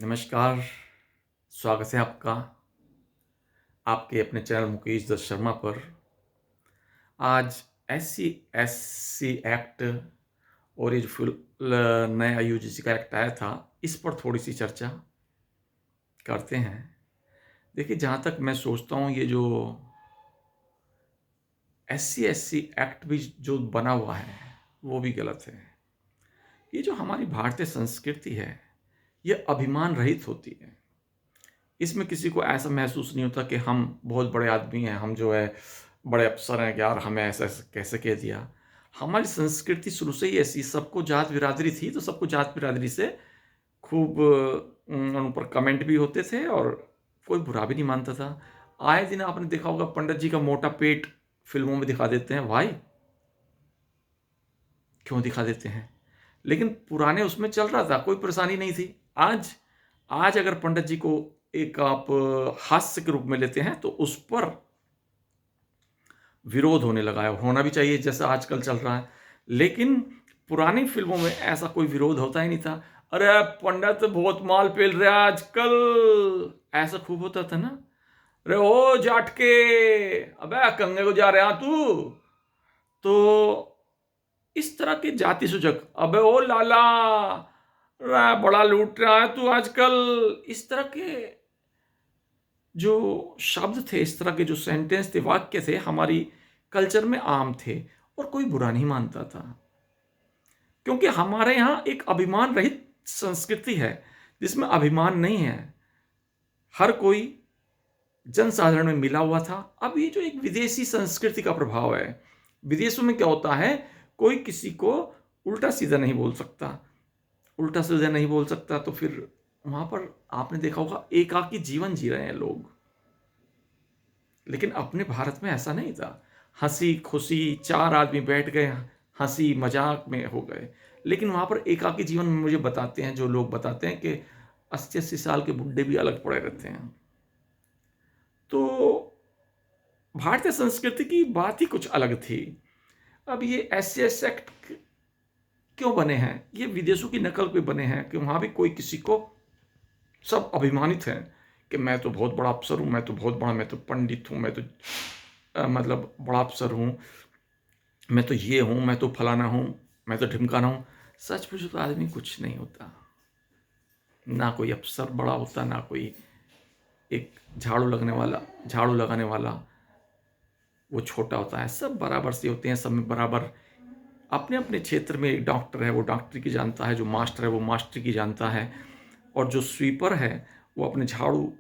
नमस्कार, स्वागत है आपका आपके अपने चैनल मुकेश दत्त शर्मा पर। आज SC/SC एक्ट और ये जो नया यूजीसी का एक्ट आया था, इस पर थोड़ी-सी चर्चा करते हैं। देखिए, जहाँ तक मैं सोचता हूँ ये जो SC/SC एक्ट भी जो बना हुआ है, वो भी गलत है। ये जो हमारी भारतीय संस्कृति है, ये अभिमान रहित होती है। इसमें किसी को ऐसा महसूस नहीं होता कि हम बहुत बड़े आदमी हैं, हम जो है बड़े अफ़सर हैं कि यार हमें ऐसा-ऐसा कैसे कह दिया। हमारी संस्कृति शुरू से ही ऐसी सबको जात बिरादरी थी, तो सबको जात बिरादरी से खूब उन पर कमेंट भी होते थे और कोई बुरा भी नहीं मानता था। आए दिन आपने देखा होगा पंडित जी का मोटा पेट फ़िल्मों में दिखा देते हैं, व्हाई? क्यों दिखा देते हैं? लेकिन पुराने उसमें चल रहा था, कोई परेशानी नहीं थी। आज आज अगर पंडित जी को एक आप हास्य के रूप में लेते हैं, तो उस पर विरोध होने लगा है। होना भी चाहिए जैसा आजकल चल रहा है। लेकिन पुरानी फ़िल्मों में ऐसा कोई विरोध होता ही नहीं था। "अरे! पंडित बहुत माल पेल रहे हैं आजकल।" ऐसा खूब होता था ना? "अरे ओ जाटके! अबे कंघे को जा रहा तू?" तो इस तरह के जाति सूचक, "अबे ओ लाला! बड़ा लूट रहा है तू आजकल।" इस तरह के जो शब्द थे, इस तरह के जो सेंटेंस थे, वाक्य थे, हमारी कल्चर में आम थे और कोई बुरा नहीं मानता था। क्योंकि हमारे यहाँ एक अभिमान रहित संस्कृति है, जिसमें अभिमान नहीं है। हर कोई जनसाधारण में मिला हुआ था। अब ये जो एक विदेशी संस्कृति का प्रभाव है, विदेशों में क्या होता है, कोई किसी को उल्टा-सीधा नहीं बोल सकता। उल्टा-सीधा नहीं बोल सकता तो फिर वहाँ पर आपने देखा होगा एकाकी जीवन जी रहे हैं लोग। लेकिन अपने भारत में ऐसा नहीं था। हँसी-खुशी 4 आदमी बैठ गए, हँसी-मज़ाक में हो गए। लेकिन वहाँ पर एकाकी जीवन में मुझे बताते हैं जो लोग बताते हैं कि 80-80 साल के बुड्ढे भी अलग पड़े रहते हैं। तो भारतीय संस्कृति की बात ही कुछ अलग थी। अब ये एस-सी-एस एक्ट क्यों बने हैं? ये विदेशों की नकल पे बने हैं कि वहाँ भी कोई किसी को सब अभिमानित हैं कि मैं तो बहुत बड़ा अफ़सर हूँ, मैं तो बहुत बड़ा, मैं तो पंडित हूँ, मैं तो मतलब बड़ा अफ़सर हूँ, मैं तो ये हूँ, मैं तो फलाना हूँ, मैं तो ढिमकाना हूँ। सच पूछो तो आदमी कुछ नहीं होता। ना कोई अफ़सर बड़ा होता, ना कोई एक झाड़ू लगाने वाला वो छोटा होता है। सब बराबर से होते हैं, सब में बराबर अपने-अपने क्षेत्र में एक डॉक्टर है, वो डॉक्टरी की जानता है, जो मास्टर है, वो मास्टरी की जानता है और जो स्वीपर है, वो अपने झाड़ू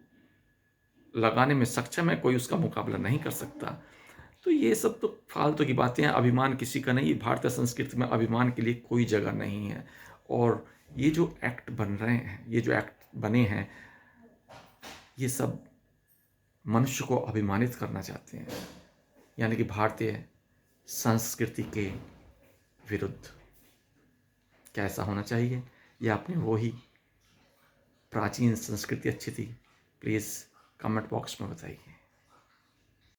लगाने में सक्षम है, कोई उसका मुकाबला नहीं कर सकता। तो ये सब तो फालतू की बातें हैं, अभिमान किसी का नहीं, भारतीय संस्कृति में अभिमान के लिए कोई जगह नहीं है। और ये जो एक्ट बन रहे हैं, ये जो एक्ट बने हैं, ये सब मनुष्य को अभिमानित करना चाहते हैं, यानी कि भारतीय संस्कृति के विरुद्ध। क्या ऐसा होना चाहिए या अपनी वो ही प्राचीन संस्कृति अच्छी थी? प्लीज़ कमेंट बॉक्स में बताइए।